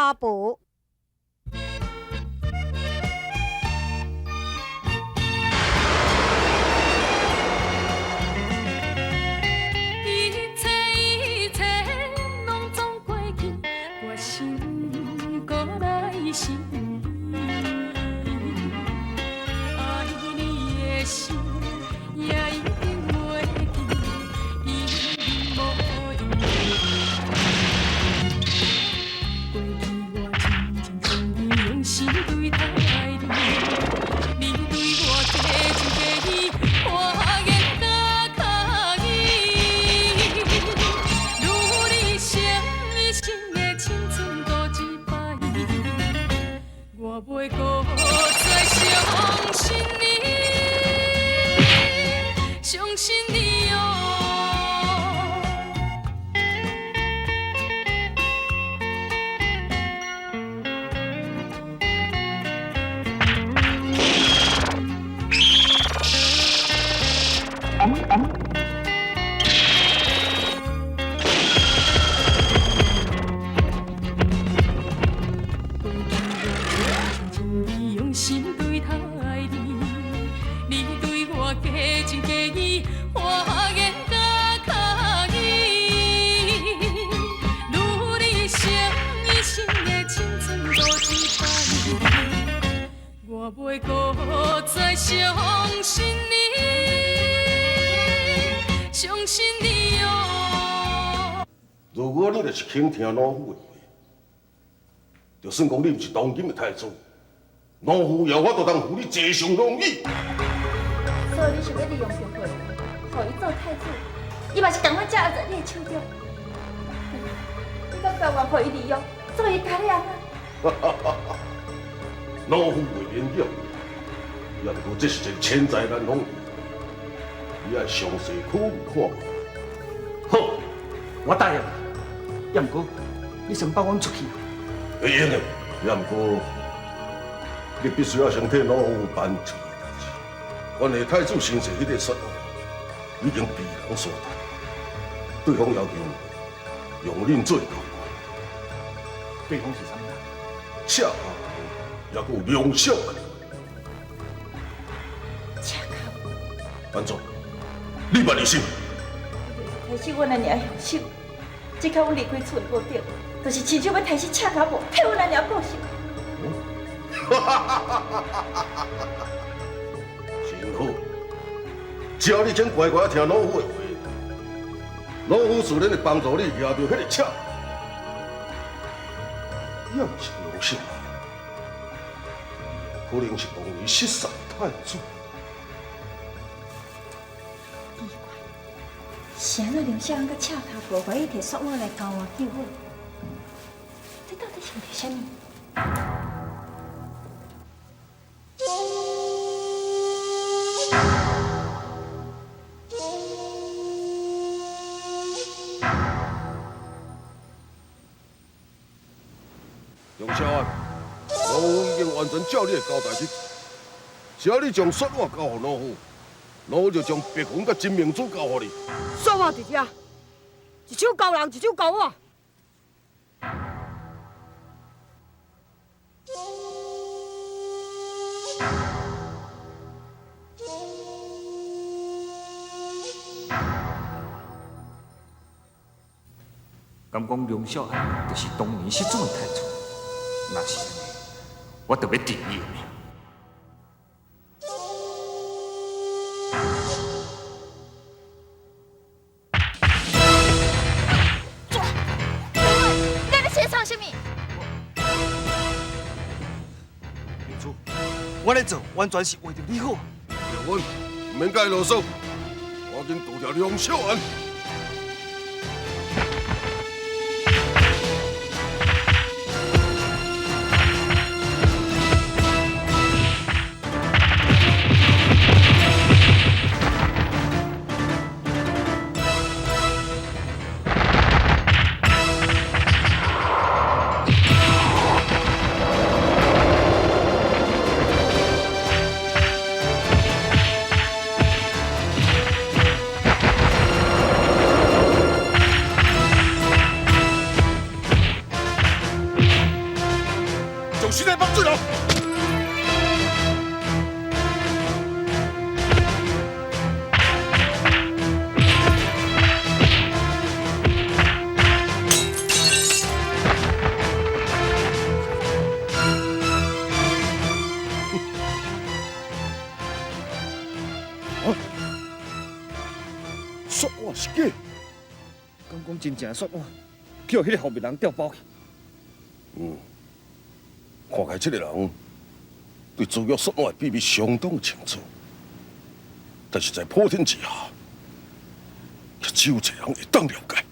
阿婆。如果你就是倾听老夫的话，就算讲你不是当今的太子，老夫也有法度当扶你坐上龙椅。所以你想要利用机会，互伊做太子，伊嘛是同款架在你的手中。你敢甘愿互伊利用，做伊家人啊？老夫袂勉强，也不过这是一个千载难逢，你爱详细考虑看看。好，我答应。也毋过，你先放阮出去。会用的，也毋过，你必须要先替老夫办一件代志。关于太子先生迄个说话，已经被人所谈，对方要求用恁做交换。对方是啥物人？恰好也有梁小安。恰好。安怎？你捌你心？开始阮的娘用手。即刻阮离开厝的步调，就是亲像要杀死赤脚无，替阮阿娘过生。真好，只要你肯乖乖听老夫的话，老夫自然会帮助你抓到迄个赤。要是梁小安，可能是当年失散太子。是安怎梁小安甲赤脚无怀疑摕索我来交换救我？这到底是为着什么？梁小安，老夫已经完全照你的交代去做，只要你将雪袜交予老夫，老夫就将白云甲金明珠交予你。雪袜伫遮，一手交人，一手交我。敢讲梁小安就是当年失踪的太子，若是安尼，我就要定伊的命。你在写啥什么？明珠，我咧做完全是为着你好。廖文，唔免甲伊啰嗦，赶紧除掉梁小安。将身体放水了。说话是假，敢讲真正说话，叫迄个后面人调包去。看起这个人对自约说话的秘密相当清楚，但是在普天之下，也只有一个人会当了解，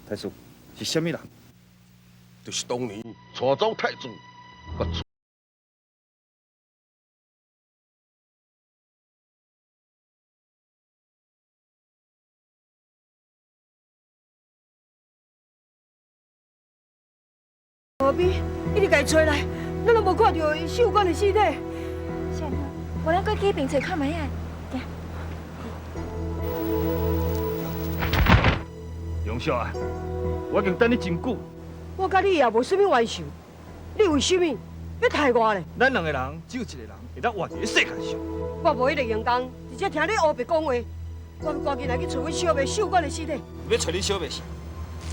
太叔是什么人？就是当年带走太子，甲何必一直甲伊找来，咱都无看到伊秀官的尸体。是安怎？我咱过去边找看卖啊。杨少啊，我已经等你真久。我甲你也无什么冤仇，你为什么要害我呢？咱两个人只有一个人会当活伫世界上。我无迄个阳光，而且听你黑白讲话，我要赶紧来去找阮小妹秀官的尸体。要找你小妹时，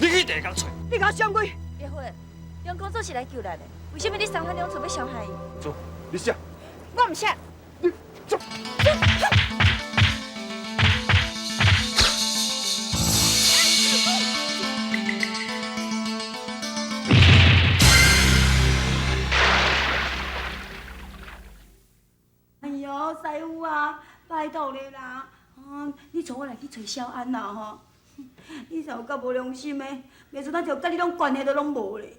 你去第一间找。你甲我闪开！别混，杨公做是来救咱的，为什么你三番两次要伤害伊？走，你写。我唔写。你走。哎呦，师傅啊，拜托你啦，你带我来去找小安啦吼，你才有够无良心的，袂做咱就甲你拢关系都拢无咧。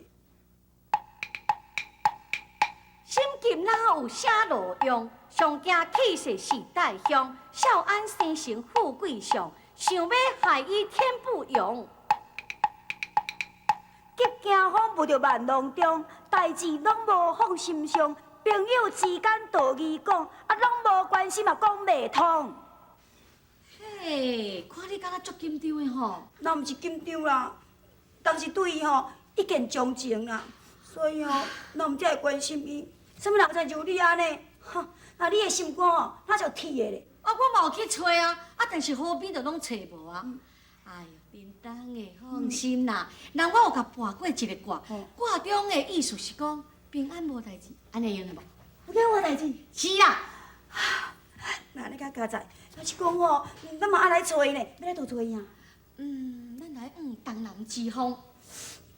心金哪有写路用？上惊气势是大凶。少安生成富贵相，想要害伊天不容。急惊慌不着万囊中，代志拢无放心上，朋友之间道义讲，拢无关心嘛讲袂通。嘿，看你敢若足紧张的吼。那毋是紧张啦，当时对伊吼一见钟情啦，所以吼，那毋才会关心伊。什么人才像你安尼？哈，那你的心肝吼，那就铁的咧。啊，我嘛有去找啊，但是好边就拢找无啊。哎呦，叮当的，放心啦。人我有甲卜过一个卦，卦中的意思是讲平安无代志，安尼用的无？有我代志。是啦。那你较佳哉，要是讲吼，咱嘛爱来找伊呢，要来倒找伊啊？咱来东南之风。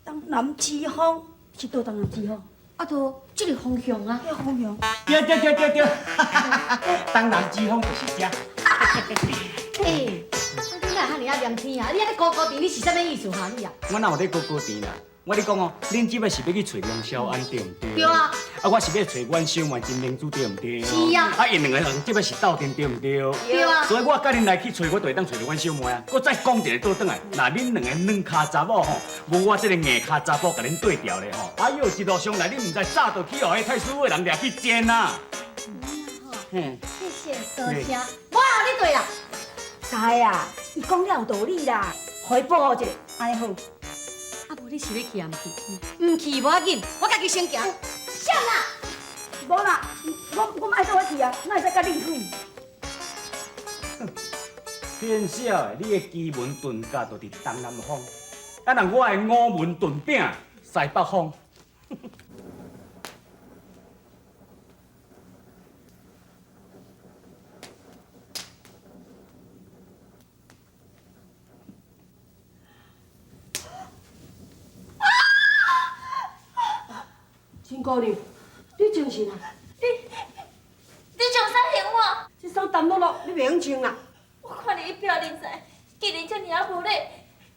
东南之风是倒东南之风？啊，就这个方向啊。迄个方向。对，东南之风就是这。嘿，你哪哈尼啊念天啊？你安尼高高甜，你是啥物意思哈你啊？我哪有咧高高甜啦？我咧讲哦，恁即摆是要去找梁小安对唔对？对啊。啊，我是要找阮小妹金明珠对唔对？是啊。啊，因两个人即摆是斗阵对唔对？对啊。所以我甲恁来去找，我就会当找着阮小妹啊。我再讲一个倒转来，那恁两个软骹查某吼，无我这个硬骹查甫甲恁对调咧吼。哎呦，一路上来，恁唔知早就去互迄太师府的人掠去奸啊！谢谢，多谢。我啊，你对啦。知啊，伊讲了有道理啦，互伊保护一下，安尼好。啊，无你是要去啊？唔去无要紧，我家己先行。闪啦！无啦，我嘛爱做我去啊，哪会使甲你去？天晓的，你的奇门遁甲就伫东南方，啊，那我的五门遁鼎西北方。陈姑娘，你精神啊？你上啥嫌我？这双澹漉漉，你袂用穿啦。我看你一表人才，既然遮尔啊无礼，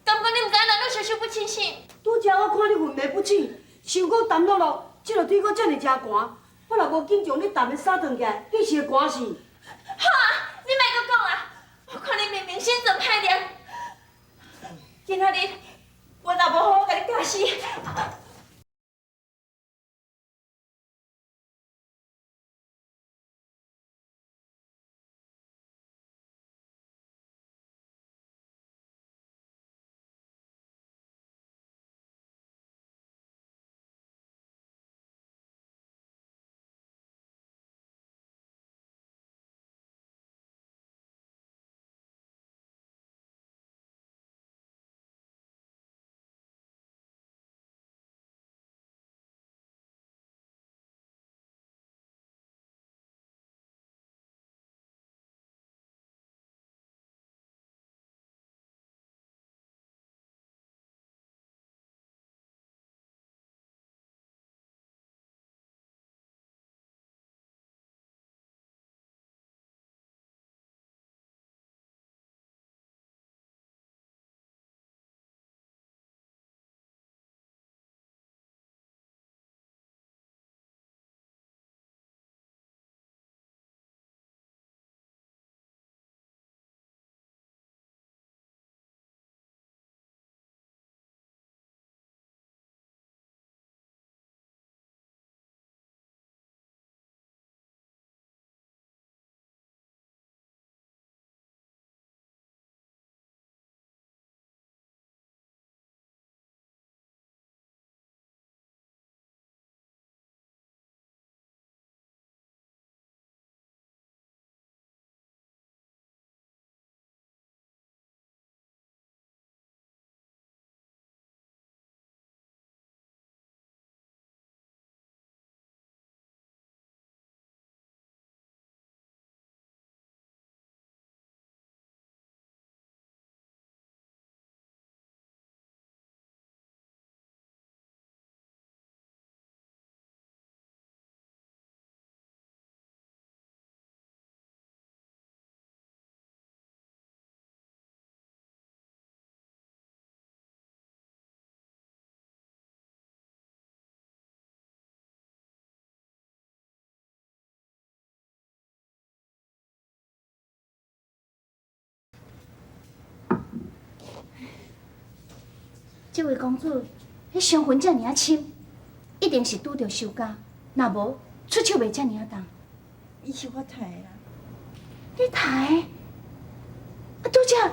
敢讲你唔知咱都羞羞不清醒？拄则我看你混袂不清，想讲澹漉漉，这个水果遮尔真寒，我若无紧将你澹的衫脱起来，你是会寒死。好啊，你莫搁讲啊！我看你明明心存歹念，今仔日我若无好好甲你教死。这位公主，迄伤痕遮尔啊深，一定是拄着受惊，若无出手袂遮尔啊重。伊是我杀的啦。你杀的？啊，拄则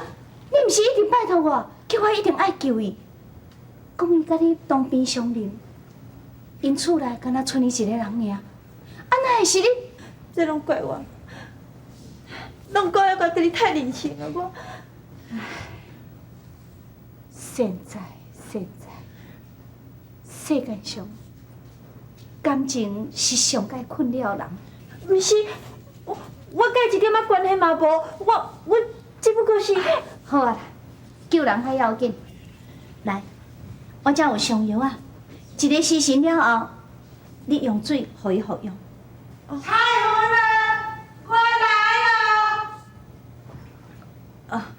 你毋是一直拜托我，叫我一定爱救伊，讲伊甲你同病相怜，因厝内敢若剩伊一个人尔，啊哪会是你？这拢怪我，拢怪我对你太任性了，我。现在，世界上感情是上解困扰人。毋是，我甲一点仔关系嘛无，我只不过是。好啊啦，救人较要紧。来，我这有上药啊，一个时辰了后，你用水互伊服用。太好了，我来了。啊，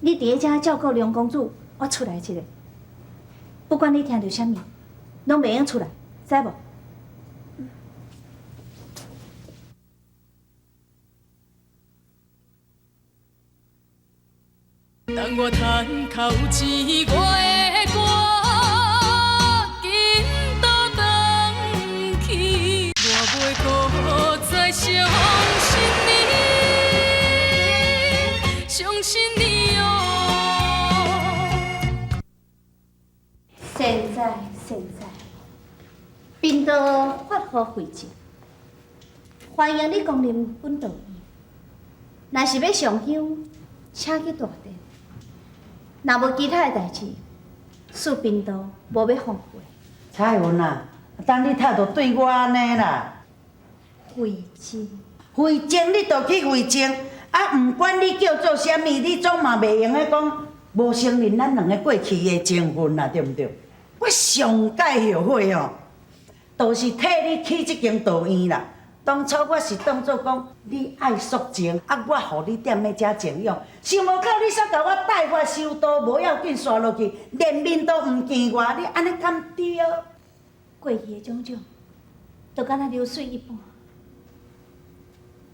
你伫个遮照顾梁公主，我出来一个。不管你听到啥物，拢袂用出来，知无？当我叹口气，我的歌紧倒转去，我袂搁再相信你，相信你哦。现在，贫道发乎惠州，欢迎你光临本道院。若是要上香，请去大殿。若无其他的代志，恕贫道无要奉陪。彩云啊，当你态度对我安尼啦，惠州，回正你就去回正，啊，毋管你叫做啥物，你总嘛袂用咧讲无承认咱两个过去的情分啦，对毋对？我上解后悔哦，都是替你去即间道院啦。当初我是当作讲你爱肃静，啊，我互你踮咧遮静养，想无到你煞甲我带法修道，无要紧刷落去，连面都毋见我，你安尼敢对？过去的种种，就敢若流水一般。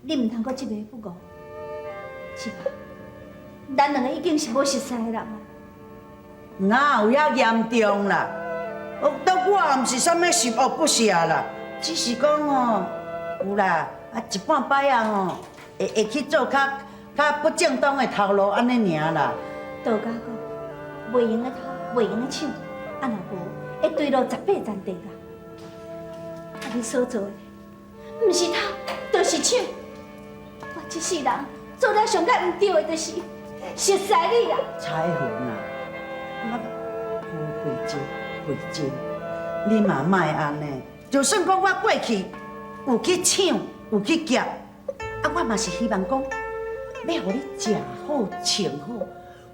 你毋通阁执迷不悟，是吧？咱两个已经是无熟悉的人啊。哪有遐严重啦？倒我也毋是啥物十恶不赦啦，只是讲哦，有啦，啊一半摆啊吼，会去做较不正当的头路安尼尔啦。道家讲，袂用的头，袂用的手，啊若无会坠落18层地狱。啊你所做的，毋是头，就是手。我这世人做了上解毋对的，就是熟悉你啦。彩云啊，回正，你嘛莫安尼。就算讲我过去有去抢，有去劫，啊，我嘛是希望讲，要互你食好、穿好，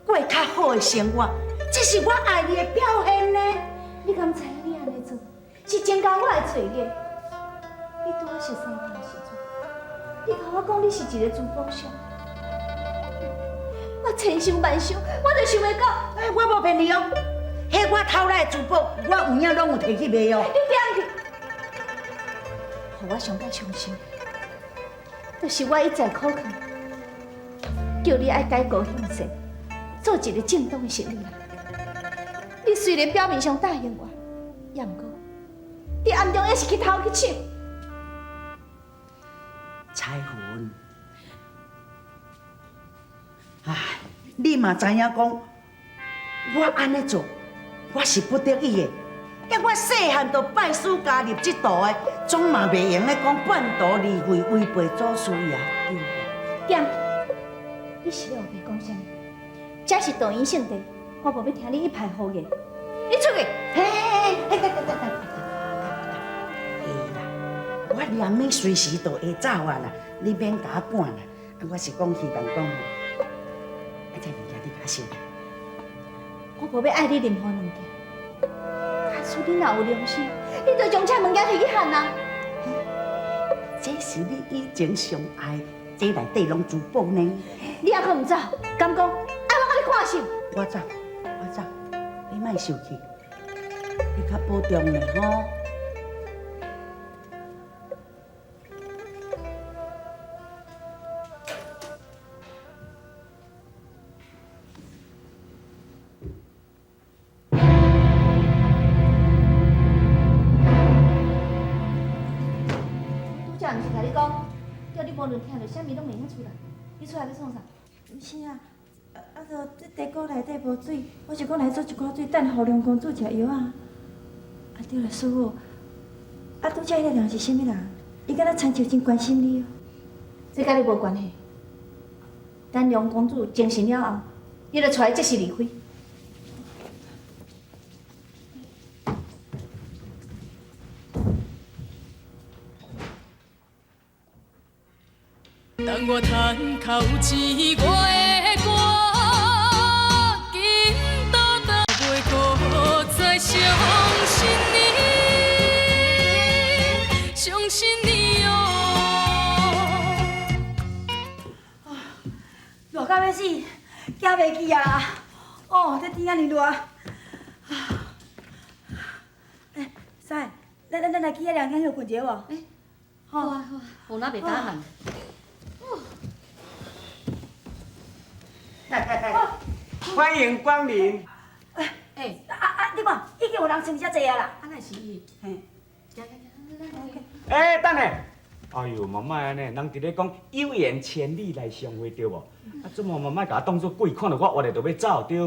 过较好的生活，这是我爱你的表现呢。你敢知影你安尼做，是增加我的罪孽？你拄我熟悉我的时阵，你甲我讲你是一个珠宝商，我千想万想，我就想袂到。我无骗你哦，迄我偷来的珠宝，我有影拢有摕去卖哦。你别去，互我上解伤心，就是我一再苦劝，叫你爱改过向善，做一个正当的生意人。你虽然表面上答应我，也毋过，你暗中也是去偷去抢。彩云，唉，你嘛知影讲，我安尼做，我是不得已的。因我细汉就拜师加入这道的，总嘛袂用咧讲半途而废，违背祖师爷，对无？点，你是咧后白讲啥物？这是道院圣地，我无要听你一派胡言。你出去！嘿，我念你随时都会走啊啦，你免甲我赶啦。我是讲希望讲吼，这物件你甲收。我无要爱你任何物件。假使你若有良心，你就将这物件摕去还啊！这是你以前上爱，这内底拢珠宝呢。你还可唔走？敢讲爱我甲你看心？我走，你莫生气，你较保重咧吼。无论听到啥物拢袂晓出来。你出来要创啥？毋是啊，就这茶锅内底无水，我是讲来做一寡水，等互龙公主食药啊。对了，师傅，拄则迄个人是啥物人？伊敢若亲像真关心你哦。这甲你无关系。等梁公主精神了后，伊就出来即时离开。当我叹口一我的歌，紧倒倒袂搁再相信你，相信你哦。热到要死，行袂去啊！哦，这天安尼热。师，咱来去遐凉亭休困者无？好啊好啊，有哪袂打慢。欢迎光临。你看，已经有人穿遮济啊啦。啊，那是伊。嘿。等下。哎呦，妈妈安尼，人伫咧讲有缘千里来相会，对无？怎么妈妈甲我当作鬼，看到我活咧就要走，对？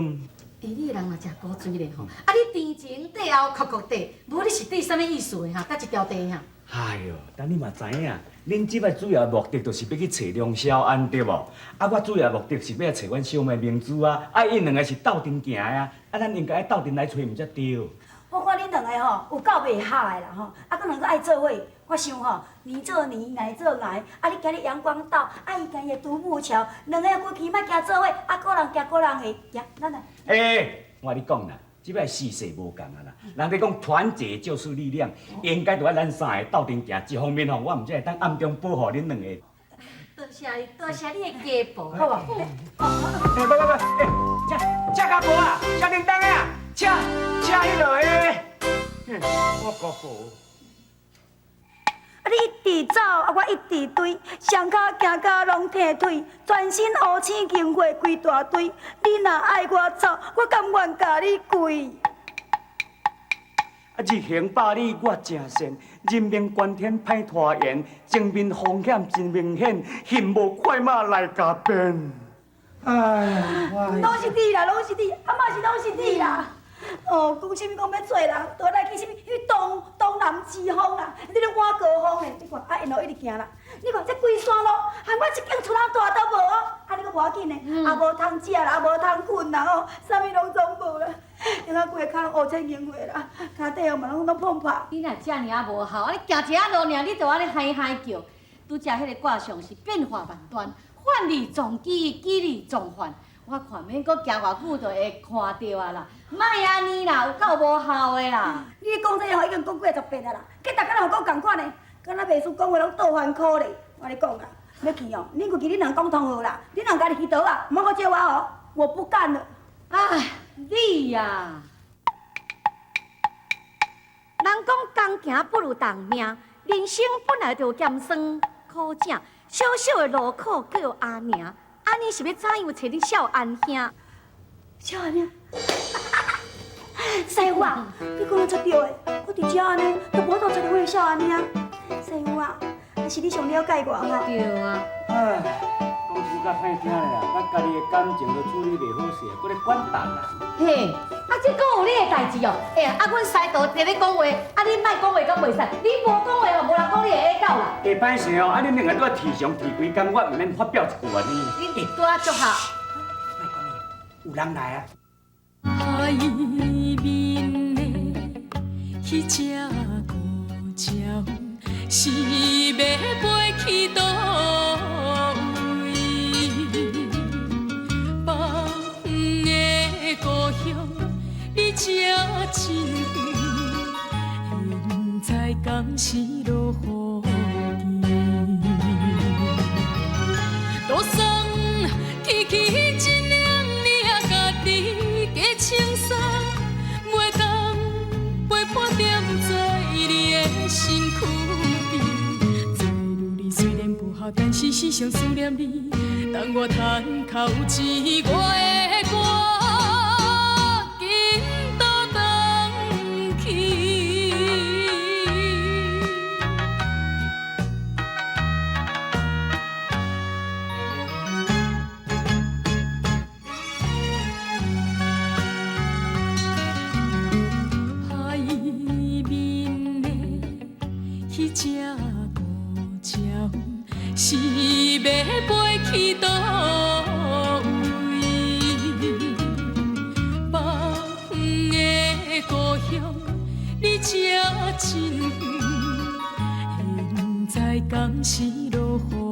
你个人嘛真古锥咧吼！你甜前底后哭哭地，无你是对啥物意思的哈？甲一条地哈？哎呦，但你嘛知影，恁即摆主要目的就是要去找梁小安，对无？我主要目的是要找阮小妹明珠啊！因两个是斗阵行的啊！咱应该斗阵来找毋才对。我看恁两个吼有够袂合的啦吼，佫两个爱做伙。我想吼，年做年，挨做挨，你今日阳光岛，伊今日独木桥，两个过去莫行做伙，个人行个人的，行，咱来。我甲你讲啦，即摆世事无共啊啦，人哋讲团结就是力量，应该就爱咱三个斗阵行。一方面吼，我毋才会当暗中保护恁两个。多谢你，多谢你的家婆，好无？车卡无啊，小叮当啊，车迄落个，我姑父。你一直走，我一直追，双脚行到拢褪腿，全身乌青经过规大堆。你若爱我走，我甘愿甲你跪。日行百里我正善，人命关天歹拖延，前面风险真明显，幸无快马来加鞭。拢是你啦，拢是你，嘛是拢是你啦。哦，讲啥物讲要做人，倒来去啥物？迄东南之风啦，你咧挖高风嘞！你看，沿路一直行啦。你看这规山路，害我一间厝人大都无哦，你搁无要紧嘞，也无通食啦，也无通困啦哦，啥物拢总无啦。因我规个骹拢乌青经过啦，骹底哦嘛拢碰破。你若遮尔啊无效，你行一下路尔，你就安尼嗨嗨叫。拄则迄个卦象是变化万端，患里撞机，机里撞患。我看免搁行偌久就会看到啊啦，莫安尼啦，有够无效的啦。你讲这个已经讲几10遍啊啦，计大家拢讲共款的，敢若袂输讲话拢倒反苦咧。我咧讲啦，要去哦，恁过去恁人讲通好啦，恁人家己去倒啊，莫搁招我哦，我不干了。哎，你呀，人讲同行不如同命，人生本来就艰酸苦正，小小的路口叫阿娘。安尼是要怎样找你小安兄？小安兄，师傅啊，你讲得出对的，我伫遮安尼，都无当找到我的小安兄。师傅啊，还是你上了解我哈？对啊。讲句较歹听的啦，甲家己的感情都处理袂好势，搁咧管蛋啦。嘿，这讲有你的代志哦。阮师道伫咧讲话，你莫讲话敢袂使，你无讲话哦，无人讲你会下到啦。会歹势哦，恁两个都要提上提几工，我毋免发表一句安尼。你拄啊足好。莫讲话，有人来啊！海面的迄只孤鸟，是要飞去倒位？梦的故乡，你才真远，现在敢是落雨天？路上天气一凉，你也家己加清爽，袂当陪伴踮在你的身躯边。做女儿虽然不好，但是时常思念你。当我叹口一我的歌，紧倒转去。去这无常，是要飞去倒位？北远的故乡，你这真远，现在敢是落雨。